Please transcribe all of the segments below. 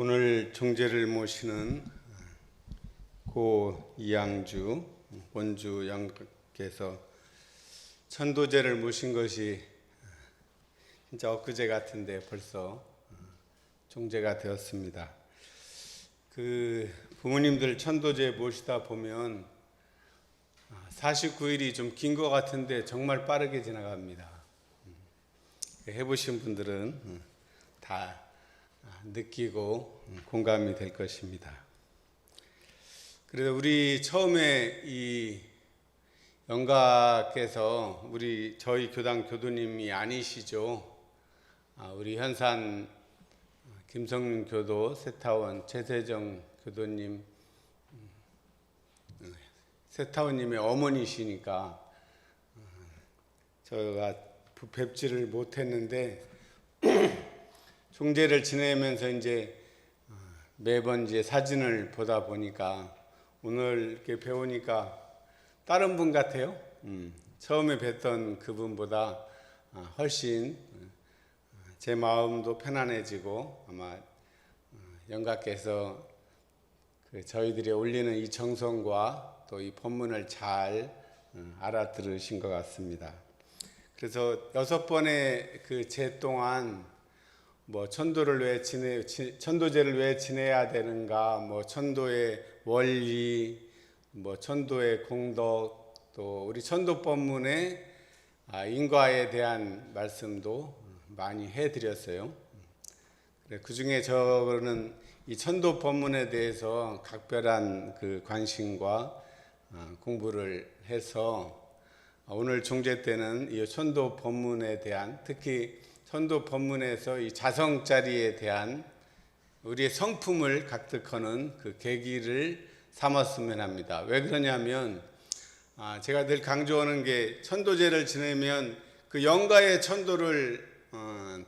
오늘 종제를 모시는 고 이양주 원주 양께서 천도제를 모신 것이 진짜 엊그제 같은데 벌써 종제가 되었습니다. 그 부모님들 천도제 모시다 보면 49일이 좀 긴 것 같은데 정말 빠르게 지나갑니다. 해보신 분들은 다 느끼고 공감이 될 것입니다. 그래서 우리 처음에 이 영가께서 저희 교당 교도님이 아니시죠. 우리 현산 김성윤 교도, 세타원 최세정 교도님, 세타원님의 어머니시니까 제가 뵙지를 못했는데 종제를 지내면서 이제 매번 이제 사진을 보다 보니까 오늘 이렇게 배우니까 다른 분 같아요. 처음에 뵀던 그분보다 훨씬 제 마음도 편안해지고 아마 영가께서 저희들이 올리는 이 정성과 또 이 본문을 잘 알아들으신 것 같습니다. 그래서 6번의 그 제 동안 천도제를 왜 지내야 되는가, 천도의 원리, 천도의 공덕, 또 우리 천도 법문의 인과에 대한 말씀도 많이 해드렸어요. 그 중에 저는 이 천도 법문에 대해서 각별한 그 관심과 공부를 해서 오늘 종제 때는 이 천도 법문에 대한, 특히 천도 법문에서 이 자성자리에 대한 우리의 성품을 각득하는 그 계기를 삼았으면 합니다. 왜 그러냐면 제가 늘 강조하는 게 천도제를 지내면 그 영가의 천도를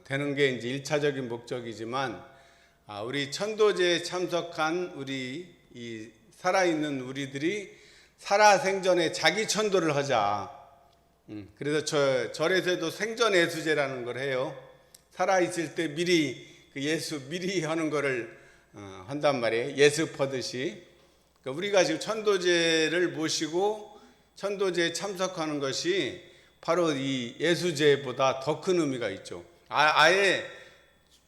되는 게 이제 1차적인 목적이지만 우리 천도제에 참석한 우리 이 살아있는 우리들이 살아생전에 자기 천도를 하자. 그래서 절에서도 생전예수제라는 걸 해요. 살아있을 때 미리 그 예수 미리 하는 거를 한단 말이에요. 예습하듯이. 그러니까 우리가 지금 천도제를 모시고 천도제에 참석하는 것이 바로 이 예수제보다 더 큰 의미가 있죠. 아예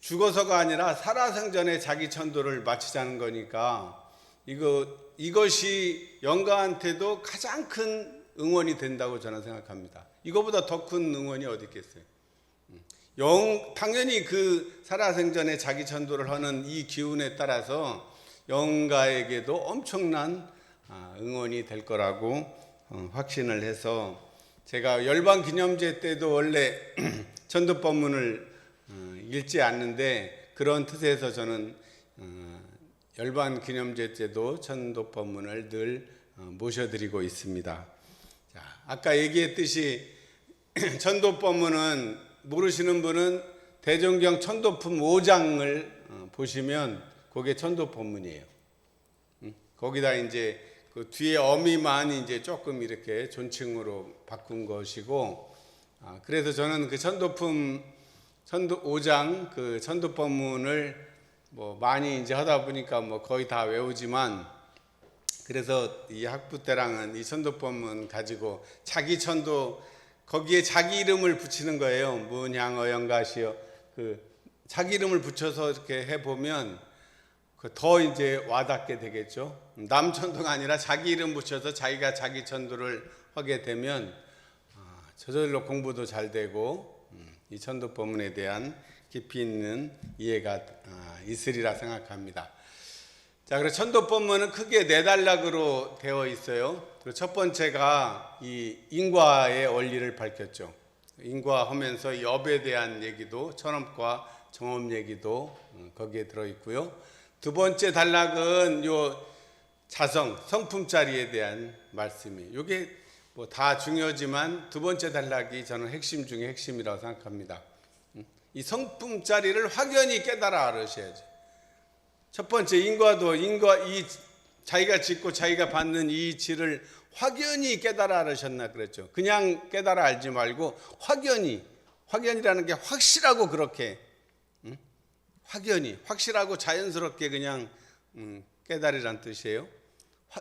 죽어서가 아니라 살아생전에 자기 천도를 마치자는 거니까 이것이 영가한테도 가장 큰 응원이 된다고 저는 생각합니다. 이거보다 더 큰 응원이 어디 있겠어요? 당연히 그 살아생전에 자기 천도를 하는 이 기운에 따라서 영가에게도 엄청난 응원이 될 거라고 확신을 해서 제가 열반기념제 때도 원래 천도 법문을 읽지 않는데 그런 뜻에서 저는 열반기념제 때도 천도 법문을 늘 모셔드리고 있습니다. 자, 아까 얘기했듯이 천도 법문은 모르시는 분은 대종경 천도품 5장을 보시면 그게 천도 법문이에요. 거기다 이제 그 뒤에 어미만 이제 조금 이렇게 존칭으로 바꾼 것이고, 그래서 저는 그 천도 5장 그 천도 법문을 많이 이제 하다 보니까 거의 다 외우지만, 그래서 이 학부 때랑은 이 천도 법문 가지고 자기 천도 거기에 자기 이름을 붙이는 거예요. 문향어영가시여. 자기 이름을 붙여서 이렇게 해보면 더 이제 와닿게 되겠죠. 남 천도가 아니라 자기 이름 붙여서 자기가 자기 천도를 하게 되면 저절로 공부도 잘 되고 이 천도 법문에 대한 깊이 있는 이해가 있으리라 생각합니다. 자, 그래서 천도 법문은 크게 4단락으로 되어 있어요. 첫 번째가 이 인과의 원리를 밝혔죠. 인과하면서 업에 대한 얘기도, 천업과 정업 얘기도 거기에 들어 있고요. 두 번째 단락은 요 자성, 성품자리에 대한 말씀이. 이게 다 중요하지만 두 번째 단락이 저는 핵심 중에 핵심이라고 생각합니다. 이 성품자리를 확연히 깨달아 알으셔야죠. 첫 번째 인과도 이 자기가 짓고 자기가 받는 이 이치를 확연히 깨달아 알으셨나 그랬죠. 그냥 깨달아 알지 말고 확연히라는 게 확실하고 그렇게 확연히, 확실하고 자연스럽게 그냥 깨달으란 뜻이에요.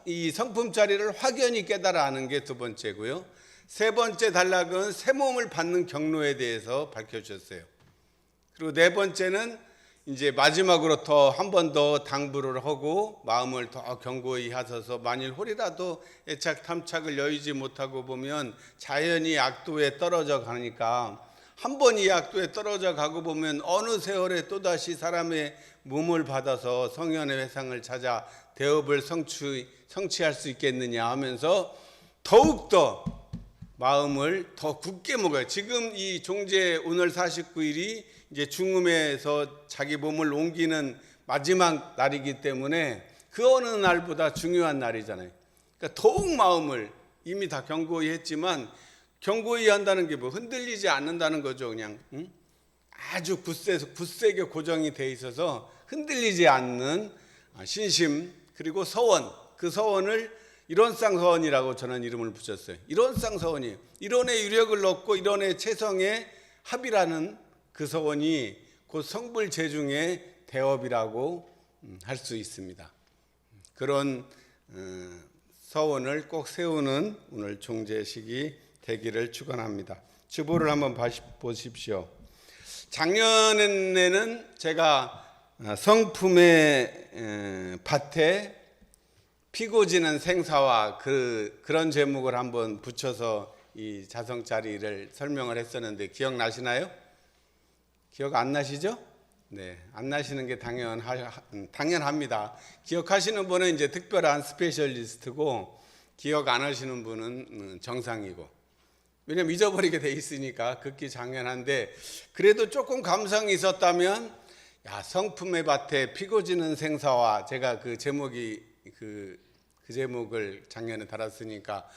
이 성품 자리를 확연히 깨달아 아는 게 두 번째고요. 세 번째 단락은 새 몸을 받는 경로에 대해서 밝혀주셨어요. 그리고 네 번째는 이제 마지막으로 더 한 번 더 당부를 하고 마음을 더 견고히 하셔서 만일 홀이라도 애착 탐착을 여의지 못하고 보면 자연히 악도에 떨어져 가니까 한 번 이 악도에 떨어져 가고 보면 어느 세월에 또다시 사람의 몸을 받아서 성현의 회상을 찾아 대업을 성취할 수 있겠느냐 하면서 더욱더 마음을 더 굳게 먹어요. 지금 이 종제 오늘 49일이 이제 중음에서 자기 몸을 옮기는 마지막 날이기 때문에 그 어느 날보다 중요한 날이잖아요. 그러니까 더욱 마음을 이미 다 견고히 했지만 견고히 한다는 게 뭐 흔들리지 않는다는 거죠. 그냥 아주 굳세게 고정이 돼 있어서 흔들리지 않는 신심 그리고 서원, 그 서원을 이론상 서원이라고 저는 이름을 붙였어요. 이론상 서원이에요. 이론의 유력을 얻고 이론의 체성의 합이라는 그 서원이 곧 성불재중의 대업이라고 할 수 있습니다. 그런 서원을 꼭 세우는 오늘 종제식이 되기를 축원합니다. 주보를 한번 보십시오. 작년에는 제가 성품의 밭에 피고 지는 생사와 그런 제목을 한번 붙여서 이 자성자리를 설명을 했었는데 기억나시나요? 기억 안 나시죠? 네, 안 나시는 게 당연합니다. 기억하시는 분은 이제 특별한 스페셜리스트고 기억 안 하시는 분은 정상이고, 왜냐면 잊어버리게 돼 있으니까 극히 당연한데, 그래도 조금 감성이 있었다면 성품의 밭에 피고 지는 생사와 제가 그 제목이 그 제목을 작년에 달았으니까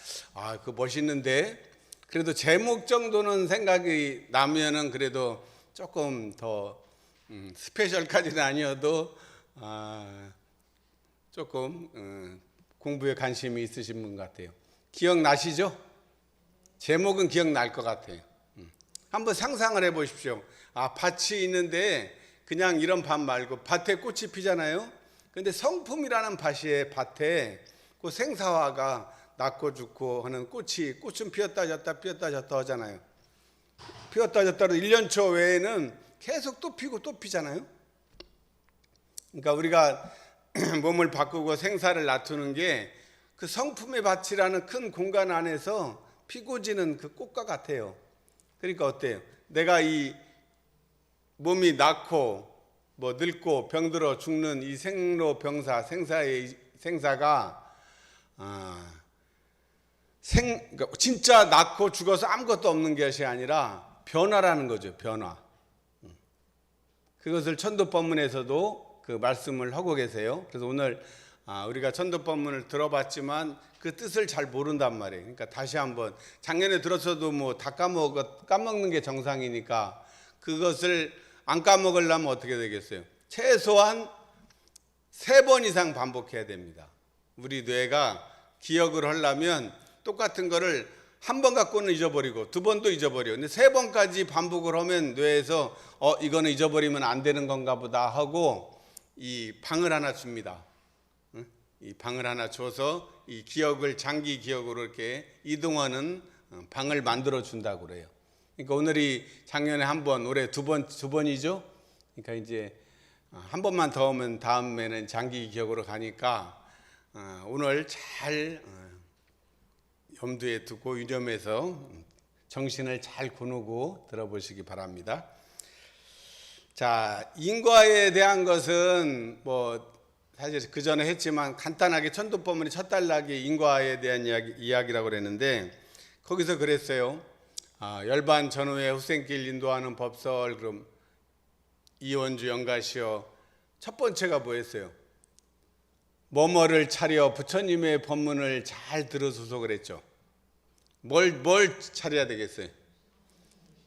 그 멋있는데, 그래도 제목 정도는 생각이 나면은 그래도 조금 더 스페셜까지는 아니어도 조금 공부에 관심이 있으신 분 같아요. 기억나시죠? 제목은 기억날 것 같아요. 한번 상상을 해보십시오. 밭이 있는데 그냥 이런 밭 말고 밭에 꽃이 피잖아요. 근데 성품이라는 밭에 그 생사화가 낳고 죽고 하는 꽃은 피었다 졌다 피었다 졌다 하잖아요. 피었다 졌다로 1년 초 외에는 계속 또 피고 또 피잖아요. 그러니까 우리가 몸을 바꾸고 생사를 놔두는 게 그 성품의 밭이라는 큰 공간 안에서 피고 지는 그 꽃과 같아요. 그러니까 어때요? 내가 이 몸이 낳고 늙고 병들어 죽는 이 생로병사, 생사가 그러니까 진짜 낳고 죽어서 아무것도 없는 것이 아니라 변화라는 거죠. 변화. 그것을 천도법문에서도 그 말씀을 하고 계세요. 그래서 오늘 우리가 천도법문을 들어봤지만 그 뜻을 잘 모른단 말이에요. 그러니까 다시 한번, 작년에 들었어도 뭐 다 까먹는 게 정상이니까 그것을 안 까먹으려면 어떻게 되겠어요? 최소한 3번 이상 반복해야 됩니다. 우리 뇌가 기억을 하려면 똑같은 거를 한 번 갖고는 잊어버리고 2번도 잊어버려요. 근데 3번까지 반복을 하면 뇌에서 이거는 잊어버리면 안 되는 건가 보다 하고 이 방을 하나 줍니다. 이 방을 하나 줘서 이 기억을 장기 기억으로 이렇게 이동하는 방을 만들어 준다고 그래요. 그러니까 오늘이 작년에 한 번, 올해 두 번이죠. 그러니까 이제 한 번만 더 오면 다음에는 장기 기억으로 가니까 오늘 잘 염두에 두고 유념해서 정신을 잘 구누고 들어보시기 바랍니다. 자, 인과에 대한 것은 뭐 사실 그 전에 했지만 간단하게 천도법문의 첫 단락이 인과에 대한 이야기라고 그랬는데 거기서 그랬어요. 열반 전후에 후생길 인도하는 법설, 그럼 이원주 영가시어 첫 번째가 뭐였어요? 뭐뭐를 차려 부처님의 법문을 잘 들어서서 그랬죠. 뭘 차려야 되겠어요?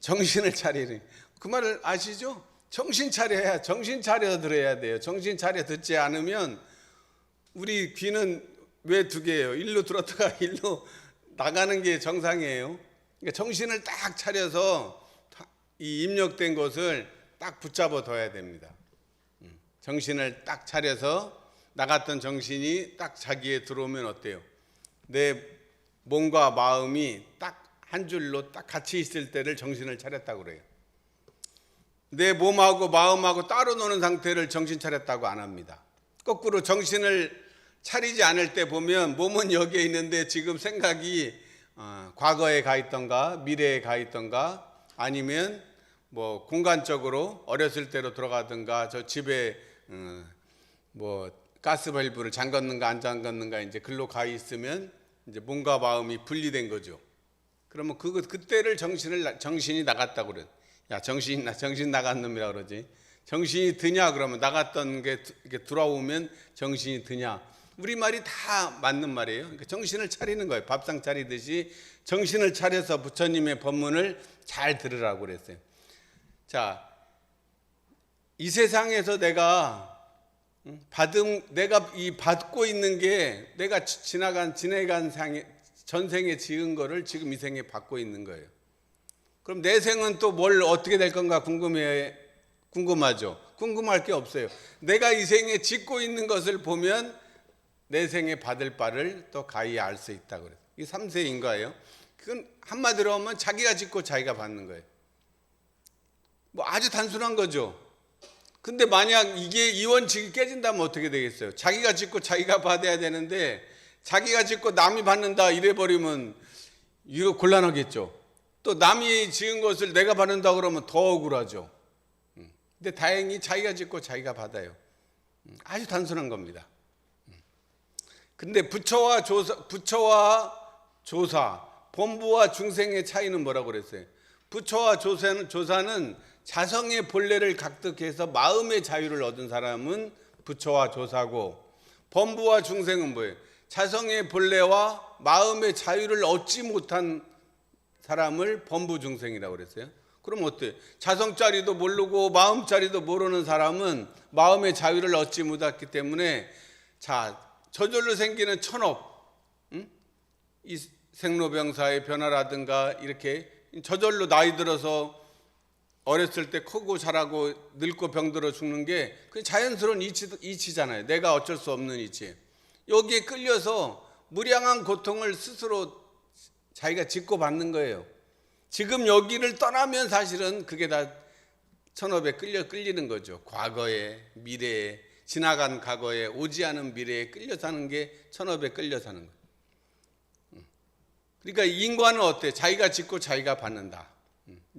정신을 차리는. 그 말을 아시죠? 정신 차려야, 정신 차려 들어야 돼요. 정신 차려 듣지 않으면 우리 귀는 왜 2개예요? 일로 들었다가 일로 나가는 게 정상이에요. 그러니까 정신을 딱 차려서 이 입력된 것을 딱 붙잡아 둬야 됩니다. 정신을 딱 차려서 나갔던 정신이 딱 자기에 들어오면 어때요? 내 몸과 마음이 딱 한 줄로 딱 같이 있을 때를 정신을 차렸다고 그래요. 내 몸하고 마음하고 따로 노는 상태를 정신 차렸다고 안 합니다. 거꾸로 정신을 차리지 않을 때 보면 몸은 여기에 있는데 지금 생각이 과거에 가 있던가 미래에 가 있던가 아니면 뭐 공간적으로 어렸을 때로 들어가든가 저 집에 뭐 가스 밸브를 잠갔는가 안 잠갔는가 이제 글로 가 있으면 이제 몸과 마음이 분리된 거죠. 그러면 그때를 정신이 나갔다고 그래. 야, 정신 나간 놈이라 그러지. 정신이 드냐 그러면 나갔던 게 이렇게 돌아오면 정신이 드냐. 우리말이 다 맞는 말이에요. 그러니까 정신을 차리는 거예요. 밥상 차리듯이 정신을 차려서 부처님의 법문을 잘 들으라고 그랬어요. 자, 이 세상에서 내가 이 받고 있는 게 내가 지내간 전생에 지은 거를 지금 이 생에 받고 있는 거예요. 그럼 내 생은 또 뭘 어떻게 될 건가 궁금하죠. 궁금할 게 없어요. 내가 이 생에 짓고 있는 것을 보면 내 생에 받을 바를 또 가히 알 수 있다고 그래요. 이게 삼세인가예요. 그건 한마디로 하면 자기가 짓고 자기가 받는 거예요. 뭐 아주 단순한 거죠. 근데 만약 이게 이 원칙이 깨진다면 어떻게 되겠어요? 자기가 짓고 자기가 받아야 되는데 자기가 짓고 남이 받는다 이래버리면 이거 곤란하겠죠. 또 남이 지은 것을 내가 받는다 그러면 더 억울하죠. 근데 다행히 자기가 짓고 자기가 받아요. 아주 단순한 겁니다. 근데 부처와 조사, 범부와 중생의 차이는 뭐라고 그랬어요? 부처와 조사는 자성의 본래를 각득해서 마음의 자유를 얻은 사람은 부처와 조사고, 범부와 중생은 뭐예요? 자성의 본래와 마음의 자유를 얻지 못한 사람을 범부 중생이라고 그랬어요. 그럼 어때요? 자성짜리도 모르고 마음짜리도 모르는 사람은 마음의 자유를 얻지 못했기 때문에 저절로 생기는 천업, 이 생로병사의 변화라든가 이렇게 저절로 나이 들어서 어렸을 때 크고 자라고 늙고 병들어 죽는 게 그냥 자연스러운 이치잖아요. 내가 어쩔 수 없는 이치. 여기에 끌려서 무량한 고통을 스스로 자기가 짓고 받는 거예요. 지금 여기를 떠나면 사실은 그게 다 천업에 끌리는 거죠. 과거에, 미래에, 지나간 과거에, 오지 않은 미래에 끌려 사는 게 천업에 끌려 사는 거예요. 그러니까 인과는 어때? 자기가 짓고 자기가 받는다.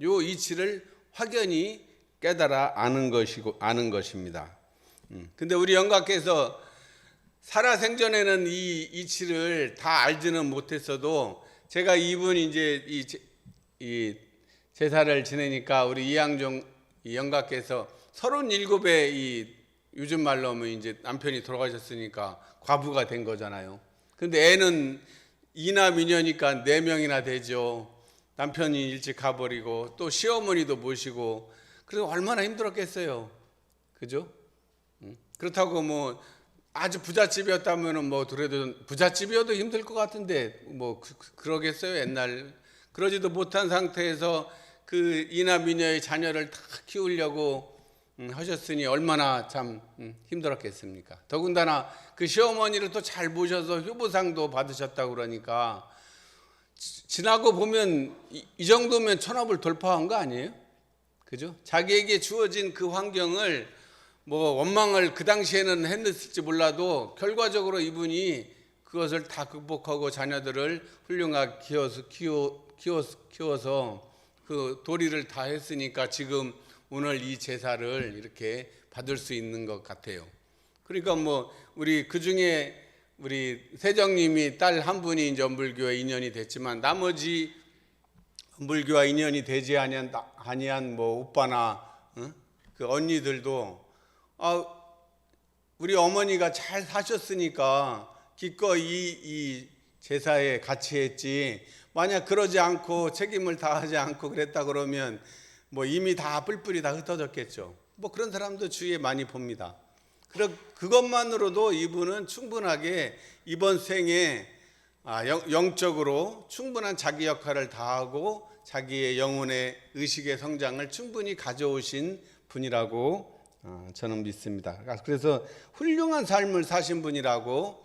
요 이치를 확연히 깨달아 아는 것입니다. 근데 우리 영각께서 살아생전에는 이 이치를 다 알지는 못했어도 제가 이분 이제 이 제사를 지내니까 우리 이양종 영각께서 37에 요즘 말로 하면 이제 남편이 돌아가셨으니까 과부가 된 거잖아요. 근데 애는 이나 미녀니까 4명이나 되죠. 남편이 일찍 가버리고 또 시어머니도 모시고 그래서 얼마나 힘들었겠어요. 그죠? 그렇다고 뭐 아주 부잣집이었다면 뭐 그래도 부잣집이어도 힘들 것 같은데 뭐 그러겠어요. 옛날 그러지도 못한 상태에서 그 이나 미녀의 자녀를 다 키우려고 하셨으니 얼마나 참 힘들었겠습니까? 더군다나 그 시어머니를 또 잘 모셔서 효부상도 받으셨다고 그러니까 지나고 보면 이 정도면 천업을 돌파한 거 아니에요? 그죠? 자기에게 주어진 그 환경을 뭐 원망을 그 당시에는 했을지 몰라도 결과적으로 이분이 그것을 다 극복하고 자녀들을 훌륭하게 키워서 그 도리를 다 했으니까 지금 오늘 이 제사를 이렇게 받을 수 있는 것 같아요. 그러니까 뭐 우리 그 중에 우리 세정님이 딸 한 분이 이제 엄불교에 인연이 됐지만 나머지 엄불교와 인연이 되지 아니한 뭐 오빠나 그 언니들도 우리 어머니가 잘 사셨으니까 기꺼이 이 제사에 같이 했지 만약 그러지 않고 책임을 다하지 않고 그랬다 그러면 뭐 이미 다 뿔뿔이 다 흩어졌겠죠. 뭐 그런 사람도 주위에 많이 봅니다. 그것만으로도 이분은 충분하게 이번 생에 영적으로 충분한 자기 역할을 다하고 자기의 영혼의 의식의 성장을 충분히 가져오신 분이라고 저는 믿습니다. 그래서 훌륭한 삶을 사신 분이라고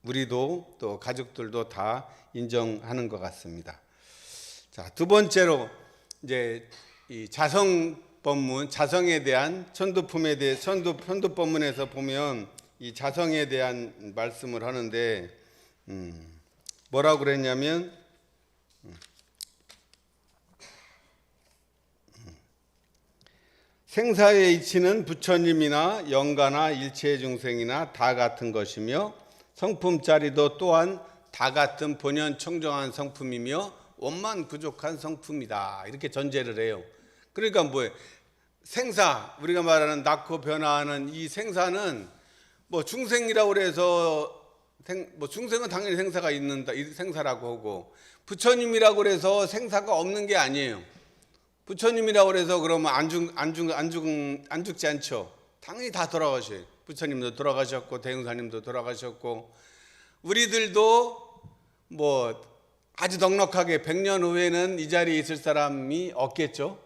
우리도 또 가족들도 다 인정하는 것 같습니다. 자, 두 번째로 이제 이 자성법문, 자성에 대한 천도품에 대해 천도법문에서 보면 이 자성에 대한 말씀을 하는데 뭐라고 그랬냐면 생사의 이치는 부처님이나 영가나 일체 중생이나 다 같은 것이며 성품자리도 또한 다 같은 본연 청정한 성품이며 원만 부족한 성품이다. 이렇게 전제를 해요. 그러니까 뭐예요? 생사, 우리가 말하는 낳고 변화하는 이 생사는 뭐 중생이라고 해서 뭐 중생은 당연히 생사가 있는다, 생사라고 하고 부처님이라고 해서 생사가 없는 게 아니에요. 부처님이라고 해서 그러면 안 죽지 않죠. 당연히 다 돌아가셔요. 부처님도 돌아가셨고 대흥사님도 돌아가셨고 우리들도 뭐 아주 넉넉하게 100년 후에는 이 자리에 있을 사람이 없겠죠.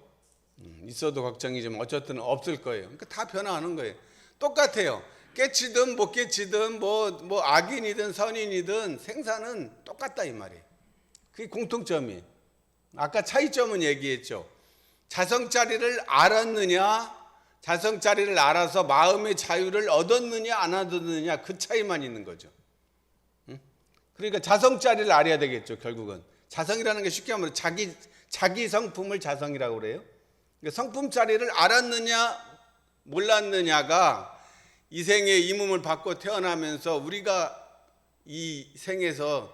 있어도 걱정이지만 어쨌든 없을 거예요. 그러니까 다 변화하는 거예요. 똑같아요. 깨치든 못 깨치든 뭐 악인이든 선인이든 생사는 똑같다 이 말이에요. 그게 공통점이에요. 아까 차이점은 얘기했죠. 자성자리를 알았느냐, 자성자리를 알아서 마음의 자유를 얻었느냐 안 얻었느냐 그 차이만 있는 거죠. 그러니까 자성자리를 알아야 되겠죠. 결국은 자성이라는 게 쉽게 말하면 자기 성품을 자성이라고 그래요. 그러니까 성품자리를 알았느냐 몰랐느냐가 이 생에 이 몸을 받고 태어나면서 우리가 이 생에서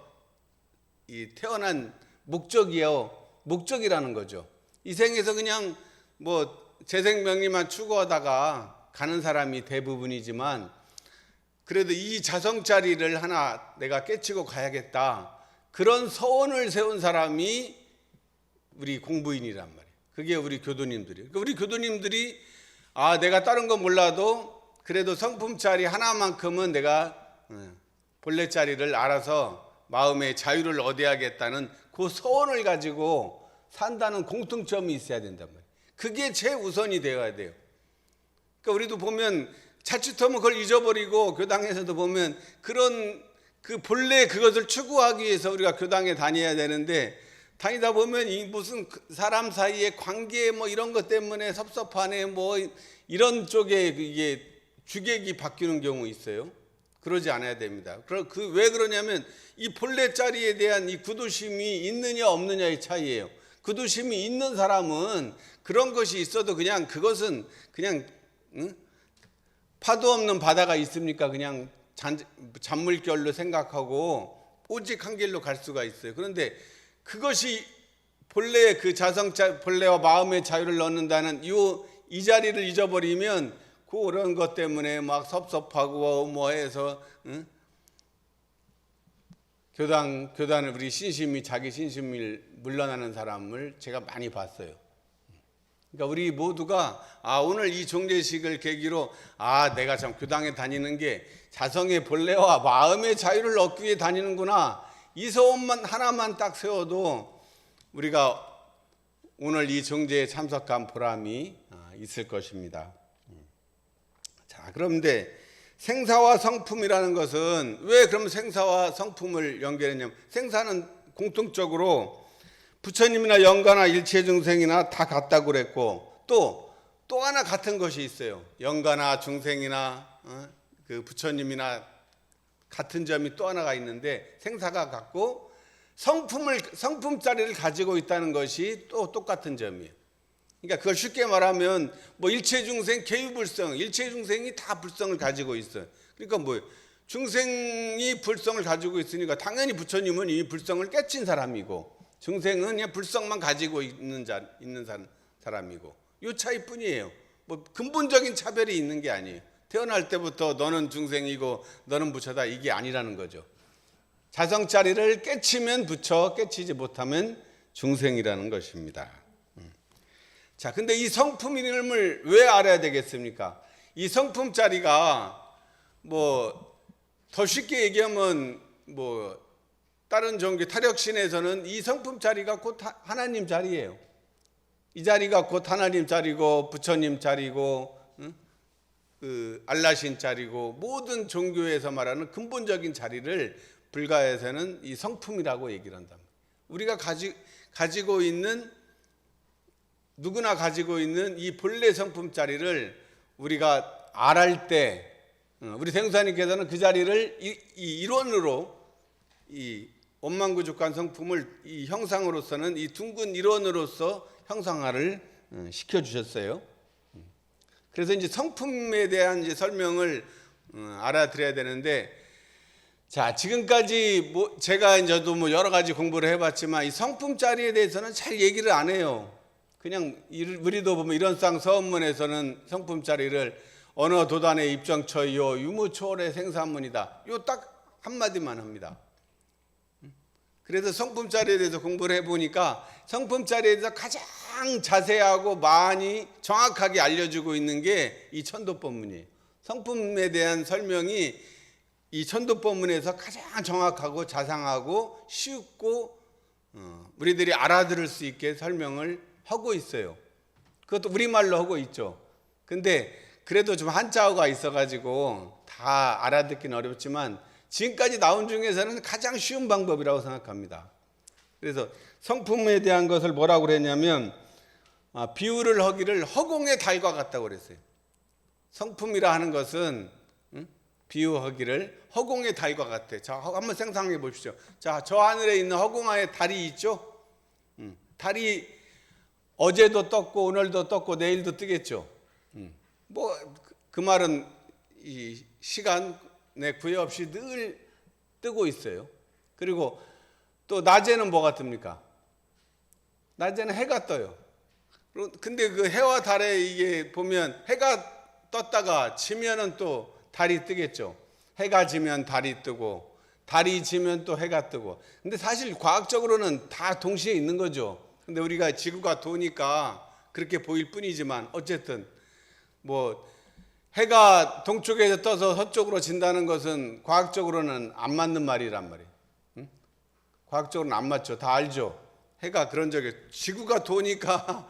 이 태어난 목적이라는 거죠. 이 생에서 그냥 뭐 재생명리만 추구하다가 가는 사람이 대부분이지만 그래도 이 자성자리를 하나 내가 깨치고 가야겠다. 그런 서원을 세운 사람이 우리 공부인이란 말이에요. 그게 우리 교도님들이에요. 그러니까 우리 교도님들이 내가 다른 건 몰라도 그래도 성품자리 하나만큼은 내가 본래 자리를 알아서 마음의 자유를 얻어야겠다는 그 소원을 가지고 산다는 공통점이 있어야 된단 말이에요. 그게 최우선이 되어야 돼요. 그러니까 우리도 보면 자칫하면 그걸 잊어버리고 교당에서도 보면 그런 그 본래 그것을 추구하기 위해서 우리가 교당에 다녀야 되는데 다니다 보면 이 무슨 사람 사이의 관계 뭐 이런 것 때문에 섭섭하네 뭐 이런 쪽에 이게 주객이 바뀌는 경우 있어요. 그러지 않아야 됩니다. 왜 그러냐면 이 본래 자리에 대한 이 구두심이 있느냐 없느냐의 차이예요. 구두심이 있는 사람은 그런 것이 있어도 그냥 그것은 그냥 파도 없는 바다가 있습니까? 그냥 잔물결로 생각하고 오직 한 길로 갈 수가 있어요. 그런데 그것이 본래 그 본래와 마음의 자유를 얻는다는 이 자리를 잊어버리면 그런 것 때문에 막 섭섭하고 뭐 해서 교단을 우리 자기 신심을 물러나는 사람을 제가 많이 봤어요. 그러니까 우리 모두가 오늘 이 종례식을 계기로 내가 참 교당에 다니는 게 자성의 본래와 마음의 자유를 얻기 위해 다니는구나. 이 소원만 하나만 딱 세워도 우리가 오늘 이 종제에 참석한 보람이 있을 것입니다. 자, 그런데 생사와 성품이라는 것은 왜 그럼 생사와 성품을 연결했냐면 생사는 공통적으로 부처님이나 영가나 일체 중생이나 다 같다고 그랬고 또 하나 같은 것이 있어요. 영가나 중생이나 그 부처님이나 같은 점이 또 하나가 있는데 생사가 같고 성품자리를 가지고 있다는 것이 또 똑같은 점이에요. 그러니까 그걸 쉽게 말하면 뭐 일체 중생 개유불성, 일체 중생이 다 불성을 가지고 있어요. 그러니까 뭐예요? 중생이 불성을 가지고 있으니까 당연히 부처님은 이 불성을 깨친 사람이고 중생은 그냥 불성만 가지고 있는 사람이고 이 차이뿐이에요. 뭐 근본적인 차별이 있는 게 아니에요. 태어날 때부터 너는 중생이고 너는 부처다 이게 아니라는 거죠. 자성자리를 깨치면 부처, 깨치지 못하면 중생이라는 것입니다. 자, 근데 이 성품 이름을 왜 알아야 되겠습니까? 이 성품 자리가 뭐 더 쉽게 얘기하면 뭐 다른 종교 타력신에서는 이 성품 자리가 곧 하나님 자리예요. 이 자리가 곧 하나님 자리고 부처님 자리고 알라신 자리고 모든 종교에서 말하는 근본적인 자리를 불가에서는 이 성품이라고 얘기를 한다. 우리가 가지고 있는 누구나 가지고 있는 이 본래 성품 자리를 우리가 알할 때 우리 생사님께서는 그 자리를 이 일원으로 이 원만구족한 성품을 이 형상으로서는 이 둥근 일원으로서 형상화를 시켜주셨어요. 그래서 이제 성품에 대한 이제 설명을 알아들어야 되는데, 자 지금까지 제가 저도 여러 가지 공부를 해봤지만 이 성품 자리에 대해서는 잘 얘기를 안 해요. 그냥 우리도 보면 이런상 서원문에서는 성품 자리를 언어 도단의 입정처요 유무초월의 생사문이다. 요 딱 한마디만 합니다. 그래서 성품 자리에 대해서 공부를 해보니까 성품 자리에 대해서 가장 자세하고 많이 정확하게 알려주고 있는 게 이 천도법문이에요. 성품에 대한 설명이 이 천도법문에서 가장 정확하고 자상하고 쉽고 우리들이 알아들을 수 있게 설명을 하고 있어요. 그것도 우리말로 하고 있죠. 근데 그래도 좀 한자어가 있어가지고 다 알아듣기는 어렵지만 지금까지 나온 중에서는 가장 쉬운 방법이라고 생각합니다. 그래서 성품에 대한 것을 뭐라고 그랬냐면 비유를 하기를 허공의 달과 같다고 그랬어요. 성품이라 하는 것은 비유하기를 허공의 달과 같아. 자, 한번 상상해 보십시오. 자, 저 하늘에 있는 허공에 달이 있죠? 달이 어제도 떴고 오늘도 떴고 내일도 뜨겠죠. 그 말은 이 시간에 구애 없이 늘 뜨고 있어요. 그리고 또 낮에는 뭐가 뜹니까? 낮에는 해가 떠요. 근데 그 해와 달에 이게 보면 해가 떴다가 지면은 또 달이 뜨겠죠. 해가 지면 달이 뜨고 달이 지면 또 해가 뜨고. 근데 사실 과학적으로는 다 동시에 있는 거죠. 근데 우리가 지구가 도니까 그렇게 보일 뿐이지만 어쨌든 해가 동쪽에서 떠서 서쪽으로 진다는 것은 과학적으로는 안 맞는 말이란 말이에요. 과학적으로는 안 맞죠. 다 알죠. 해가 그런 적이 지구가 도니까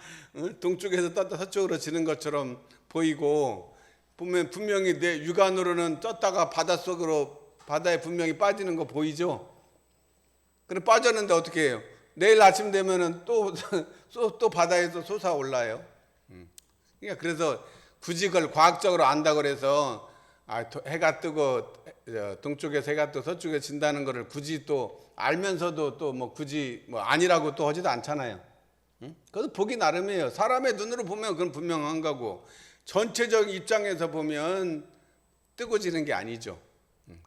동쪽에서 떴다 서쪽으로 지는 것처럼 보이고 보면 분명히 내 육안으로는 떴다가 바다에 분명히 빠지는 거 보이죠. 그럼 빠졌는데 어떻게 해요? 내일 아침 되면은 또 바다에서 솟아올라요. 그러니까 그래서 굳이 그걸 과학적으로 안다고 그래서 해가 뜨고 동쪽에서 해가 뜨고 서쪽에 진다는 거를 굳이 또 알면서도 또 굳이 아니라고 또 하지도 않잖아요. 그것도 보기 나름이에요. 사람의 눈으로 보면 그건 분명한 거고 전체적 입장에서 보면 뜨고 지는 게 아니죠.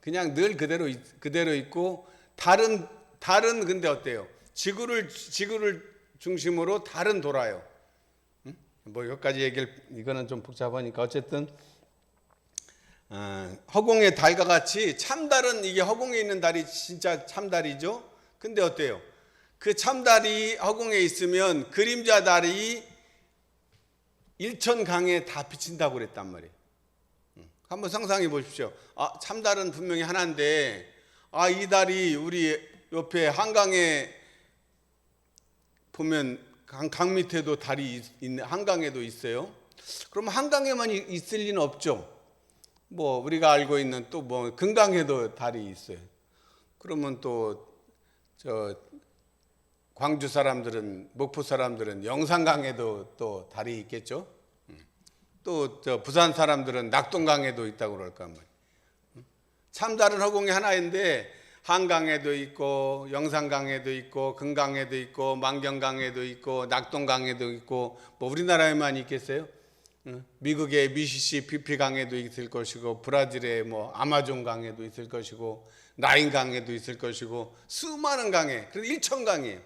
그냥 늘 그대로 있고 달은 근데 어때요? 지구를 중심으로 달은 돌아요. 여기까지 얘기를 이거는 좀 복잡하니까 어쨌든 허공의 달과 같이 참달은 이게 허공에 있는 달이 진짜 참달이죠. 근데 어때요? 그 참달이 허공에 있으면 그림자 달이 일천강에 다 비친다고 그랬단 말이에요. 한번 상상해 보십시오. 참달은 분명히 하나인데 이 달이 우리 옆에 한강에 보면 강 밑에도 달이 있는 한강에도 있어요. 그럼 한강에만 있을 리는 없죠. 우리가 알고 있는 또 금강에도 달이 있어요. 그러면 또 광주 사람들은 목포 사람들은 영산강에도 또 달이 있겠죠. 또 부산 사람들은 낙동강에도 있다고 그럴까 말이에요. 참달은 허공이 하나인데 한강에도 있고 영산강에도 있고 금강에도 있고 만경강에도 있고 낙동강에도 있고 우리나라에만 있겠어요? 미국의 미시시피피 강에도 있을 것이고 브라질의 아마존 강에도 있을 것이고 나인 강에도 있을 것이고 수많은 강에 그래서 일천강이에요.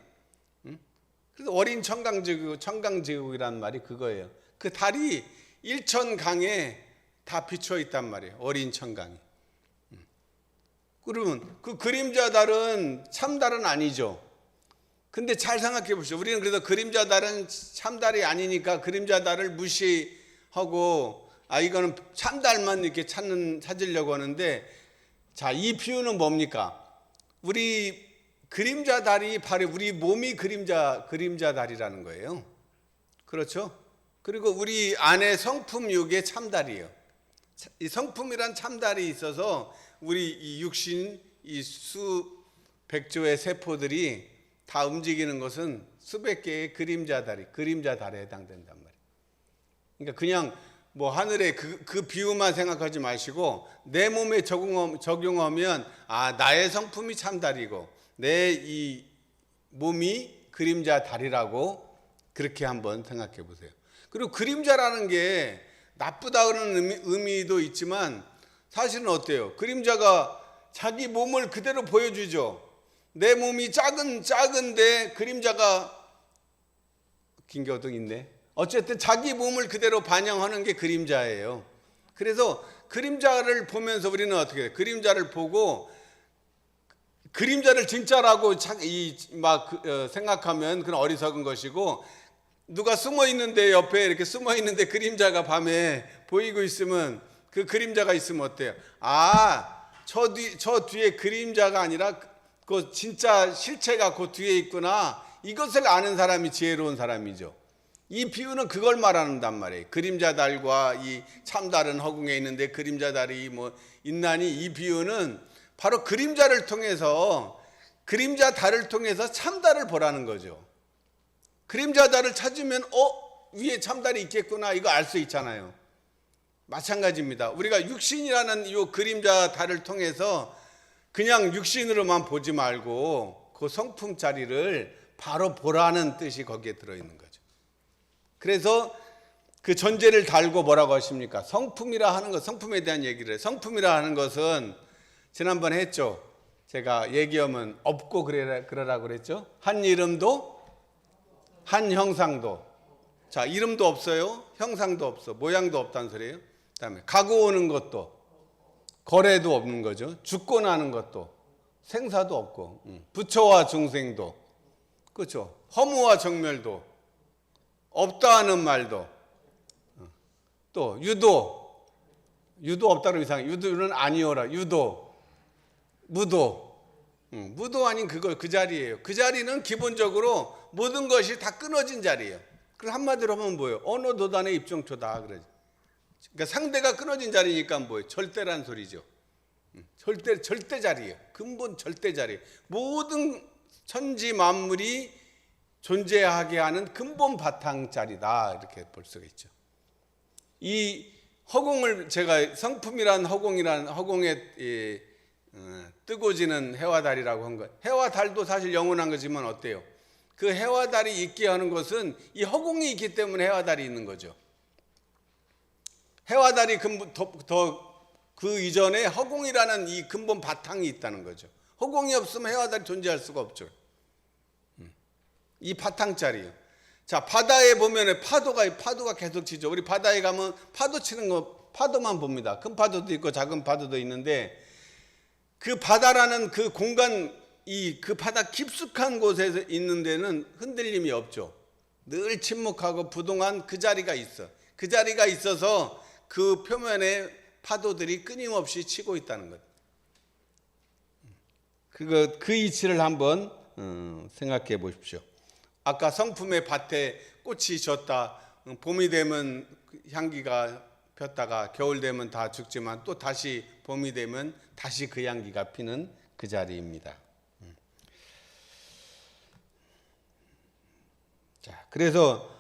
그래서 어린 청강지국이란 말이 그거예요. 그 달이 일천강에 다 비춰 있단 말이에요. 어린 청강이. 그러면 그 그림자 달은 참달은 아니죠. 근데 잘 생각해 보시죠. 우리는 그래서 그림자 달은 참달이 아니니까 그림자 달을 무시하고 이거는 참달만 이렇게 찾으려고 하는데, 자, 이 비유는 뭡니까? 우리 그림자 달이 바로 우리 몸이 그림자 달이라는 거예요. 그렇죠? 그리고 우리 안에 성품 육의 참달이에요. 이 성품이란 참달이 있어서 우리 이 육신 이 수백조의 세포들이 다 움직이는 것은 수백 개의 그림자 달에 해당된단 말이에요. 그러니까 그냥 뭐 하늘의 그 비유만 생각하지 마시고 내 몸에 적용하면 나의 성품이 참달이고 내 이 몸이 그림자 달이라고 그렇게 한번 생각해 보세요. 그리고 그림자라는 게 나쁘다는 의미도 있지만 사실은 어때요? 그림자가 자기 몸을 그대로 보여주죠. 내 몸이 작은데 그림자가 긴겨등 있네. 어쨌든 자기 몸을 그대로 반영하는 게 그림자예요. 그래서 그림자를 보면서 우리는 어떻게 해요? 그림자를 보고 그림자를 진짜라고 생각하면 그건 어리석은 것이고, 누가 숨어 있는데 옆에 이렇게 숨어 있는데 그림자가 밤에 보이고 있으면 그 그림자가 있으면 어때요? 저 뒤에 그림자가 아니라 그 진짜 실체가 그 뒤에 있구나. 이것을 아는 사람이 지혜로운 사람이죠. 이 비유는 그걸 말한단 말이에요. 그림자달과 이 참달은 허공에 있는데 그림자달이 뭐 있나니, 이 비유는 바로 그림자를 통해서 그림자달을 통해서 참달을 보라는 거죠. 그림자달을 찾으면 위에 참달이 있겠구나, 이거 알 수 있잖아요. 마찬가지입니다. 우리가 육신이라는 이 그림자달을 통해서 그냥 육신으로만 보지 말고 그 성품 자리를 바로 보라는 뜻이 거기에 들어있는 거죠. 그래서 그 전제를 달고 뭐라고 하십니까? 성품이라 하는 것, 성품에 대한 얘기를 해요. 성품이라 하는 것은 지난번에 했죠. 제가 얘기하면 없고 그러라고 그랬죠. 한 이름도 한 형상도. 자, 이름도 없어요. 형상도 없어. 모양도 없다는 소리예요. 그다음에 가고 오는 것도, 거래도 없는 거죠. 죽고 나는 것도, 생사도 없고, 부처와 중생도, 그렇죠. 허무와 정멸도, 없다 하는 말도, 또 유도 없다는 이상해. 유도는 아니오라. 유도, 무도 아닌 그 자리예요. 그 자리는 기본적으로 모든 것이 다 끊어진 자리예요. 그걸 한마디로 하면 뭐예요? 어느 도단의 입정초다 그러죠. 그러니까 상대가 끊어진 자리니까 뭐예요? 절대란 소리죠. 절대 자리예요. 근본 절대 자리. 모든 천지 만물이 존재하게 하는 근본 바탕 자리다, 이렇게 볼 수가 있죠. 이 허공을 제가 성품이란 허공에 뜨고 지는 해와 달이라고 한 것. 해와 달도 사실 영원한 거지만 어때요? 그 해와 달이 있게 하는 것은 이 허공이 있기 때문에 해와 달이 있는 거죠. 해와 달이 그 이전에 허공이라는 이 근본 바탕이 있다는 거죠. 허공이 없으면 해와 달이 존재할 수가 없죠. 이 바탕 자리요. 자, 바다에 보면 파도가 계속 치죠. 우리 바다에 가면 파도 치는 거, 파도만 봅니다. 큰 파도도 있고 작은 파도도 있는데, 그 바다라는 그 공간, 그 바다 깊숙한 곳에 있는 데는 흔들림이 없죠. 늘 침묵하고 부동한 그 자리가 있어. 그 자리가 있어서 그 표면에 파도들이 끊임없이 치고 있다는 것. 그 이치를 한번 생각해 보십시오. 아까 성품의 밭에 꽃이 졌다. 봄이 되면 향기가 폈다가 겨울 되면 다 죽지만 또 다시 봄이 되면 다시 그 향기가 피는 그 자리입니다. 자, 그래서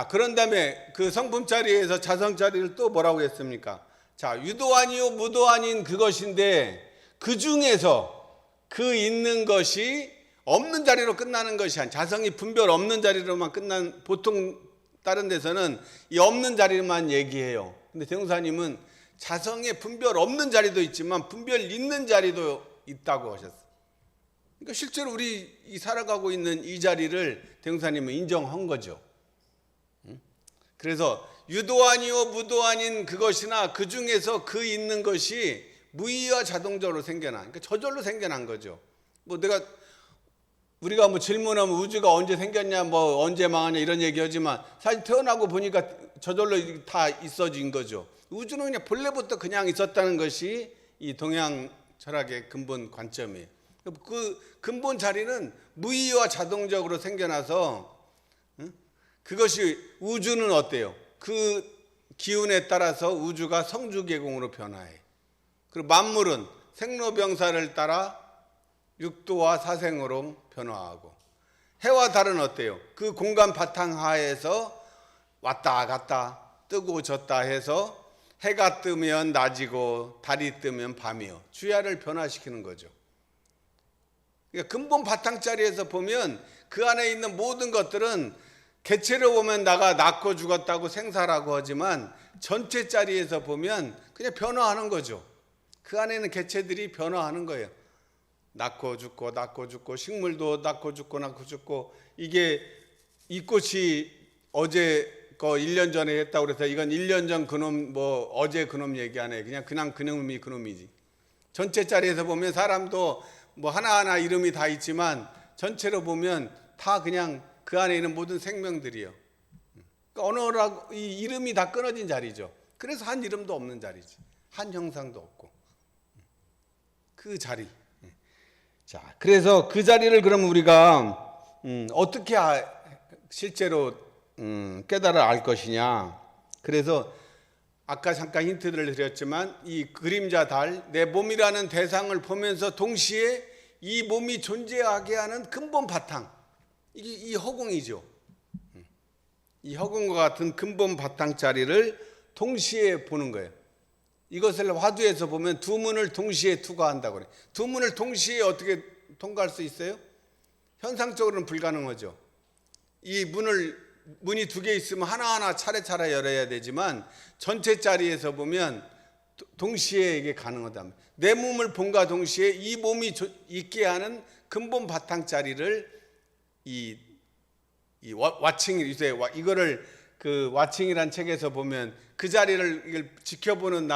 그런 다음에 그 성품 자리에서 자성 자리를 또 뭐라고 했습니까? 자, 유도 아니요 무도 아닌 그것인데, 그 중에서 그 있는 것이 없는 자리로 끝나는 것이 아니라, 자성이 분별 없는 자리로만 보통 다른 데서는 이 없는 자리만 얘기해요. 근데 대웅사님은 자성의 분별 없는 자리도 있지만 분별 있는 자리도 있다고 하셨어요. 그러니까 실제로 우리 살아가고 있는 이 자리를 대웅사님은 인정한 거죠. 그래서 유도 아니요 무도 아닌 그것이나 그 중에서 그 있는 것이 무의와 자동적으로 생겨나. 그러니까 저절로 생겨난 거죠. 우리가 뭐 질문하면 우주가 언제 생겼냐, 뭐 언제 망하냐 이런 얘기하지만 사실 태어나고 보니까 저절로 다 있어진 거죠. 우주는 그냥 본래부터 그냥 있었다는 것이 이 동양 철학의 근본 관점이에요. 그 근본 자리는 무의와 자동적으로 생겨나서, 그것이 우주는 어때요? 그 기운에 따라서 우주가 성주계공으로 변화해. 그리고 만물은 생로병사를 따라 육도와 사생으로 변화하고, 해와 달은 어때요? 그 공간 바탕 하에서 왔다 갔다 뜨고 졌다 해서 해가 뜨면 낮이고 달이 뜨면 밤이요. 주야를 변화시키는 거죠. 그러니까 근본 바탕자리에서 보면 그 안에 있는 모든 것들은 개체로 보면 나가 낳고 죽었다고 생사라고 하지만 전체 자리에서 보면 그냥 변화하는 거죠. 그 안에 있는 개체들이 변화하는 거예요. 낳고 죽고 낳고 죽고, 식물도 낳고 죽고 낳고 죽고. 이게 이 꽃이 어제 거 1년 전에 했다고 그래서 이건 1년 전 그놈 뭐 어제 그놈 얘기 안 해. 그냥 그놈이 그놈이지. 전체 자리에서 보면 사람도 뭐 하나하나 이름이 다 있지만 전체로 보면 다 그냥 그 안에 있는 모든 생명들이요. 그러니까 언어라고 이 이름이 다 끊어진 자리죠. 그래서 한 이름도 없는 자리지. 한 형상도 없고. 그 자리. 자, 그래서 그 자리를 그럼 우리가 어떻게 실제로 깨달아 알 것이냐. 그래서 아까 잠깐 힌트를 드렸지만 이 그림자 달, 내 몸이라는 대상을 보면서 동시에 이 몸이 존재하게 하는 근본 바탕, 이게 이 허공이죠. 이 허공과 같은 근본 바탕 자리를 동시에 보는 거예요. 이것을 화두에서 보면 두 문을 동시에 투과한다고 그래요. 두 문을 동시에 어떻게 통과할 수 있어요? 현상적으로는 불가능하죠. 이 문이 두 개 있으면 하나하나 차례차례 열어야 되지만 전체 자리에서 보면 동시에 이게 가능하다. 내 몸을 본과 동시에 이 몸이 있게 하는 근본 바탕 자리를 이 와칭, 이거를 그 와칭이란 책에서 보면 그 자리를 이걸 지켜보는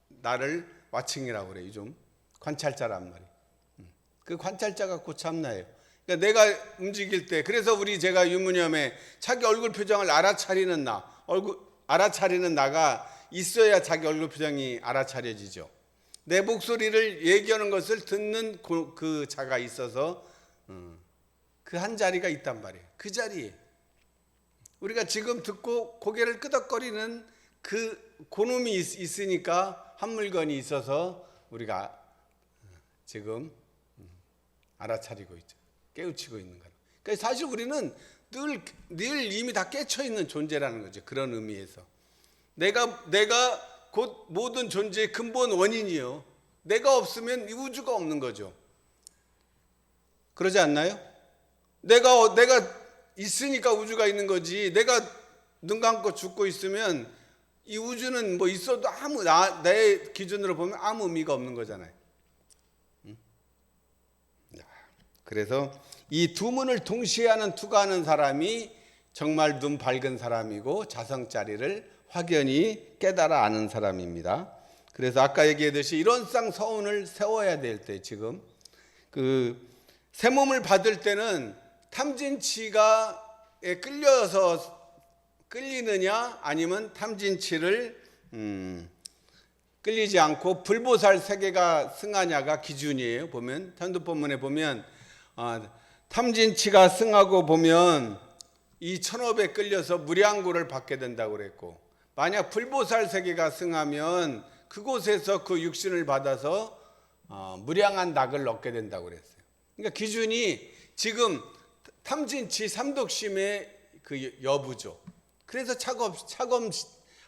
나를 와칭이라고 그래요. 좀 관찰자란 말이에요. 그 관찰자가 곧 참나예요. 그러니까 내가 움직일 때, 그래서 제가 유무념에 자기 얼굴 표정을 알아차리는 알아차리는 나가 있어야 자기 얼굴 표정이 알아차려지죠. 내 목소리를 얘기하는 것을 듣는 그 자가 있어서 그 한 자리가 있단 말이에요. 그 자리에 우리가 지금 듣고 고개를 끄덕거리는 그 고놈이 있으니까 한 물건이 있어서 우리가 지금 알아차리고 있죠. 깨우치고 있는 거예요. 그러니까 사실 우리는 늘 이미 다 깨쳐 있는 존재라는 거죠. 그런 의미에서 내가 곧 모든 존재의 근본 원인이요. 내가 없으면 이 우주가 없는 거죠. 그러지 않나요? 내가 있으니까 우주가 있는 거지. 내가 눈 감고 죽고 있으면 이 우주는 뭐 있어도 내 기준으로 보면 아무 의미가 없는 거잖아요. 그래서 이 두 문을 동시에 투과하는 사람이 정말 눈 밝은 사람이고 자성자리를 확연히 깨달아 아는 사람입니다. 그래서 아까 얘기했듯이 이런 서운을 세워야 될 때, 지금 그 새 몸을 받을 때는 탐진치가 끌리느냐 아니면 탐진치를 끌리지 않고 불보살 세계가 승하냐가 기준이에요. 보면 편두법문에 보면 탐진치가 승하고 보면 이 천업에 끌려서 무량구를 받게 된다고 그랬고, 만약 불보살 세계가 승하면 그곳에서 그 육신을 받아서 무량한 낙을 얻게 된다고 그랬어요. 그러니까 기준이 지금 탐진치 삼독심의 그 여부죠. 그래서 차검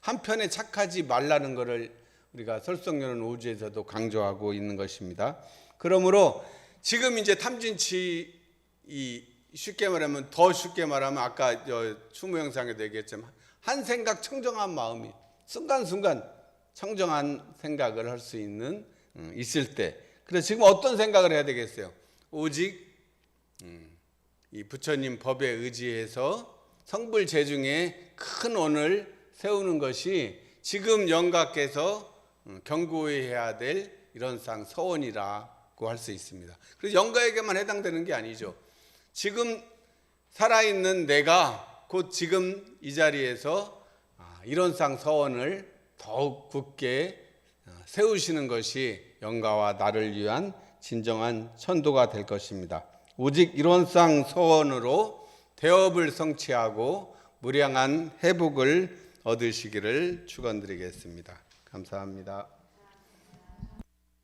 한편에 착하지 말라는 것을 우리가 설성연은 오주에서도 강조하고 있는 것입니다. 그러므로 지금 이제 탐진치 쉽게 말하면 아까 추모 영상에도 얘기했지만 한 생각 청정한 마음이 순간순간 청정한 생각을 할 수 있을 때, 그래서 지금 어떤 생각을 해야 되겠어요? 오직 이 부처님 법에 의지해서 성불재중에 큰 원을 세우는 것이 지금 영가께서 경고해야 될 이런상 서원이라고 할 수 있습니다. 그래서 영가에게만 해당되는 게 아니죠. 지금 살아있는 내가 곧 지금 이 자리에서 이런상 서원을 더욱 굳게 세우시는 것이 영가와 나를 위한 진정한 천도가 될 것입니다. 오직 이런상 서원으로 대업을 성취하고 무량한 회복을 얻으시기를 축원드리겠습니다. 감사합니다.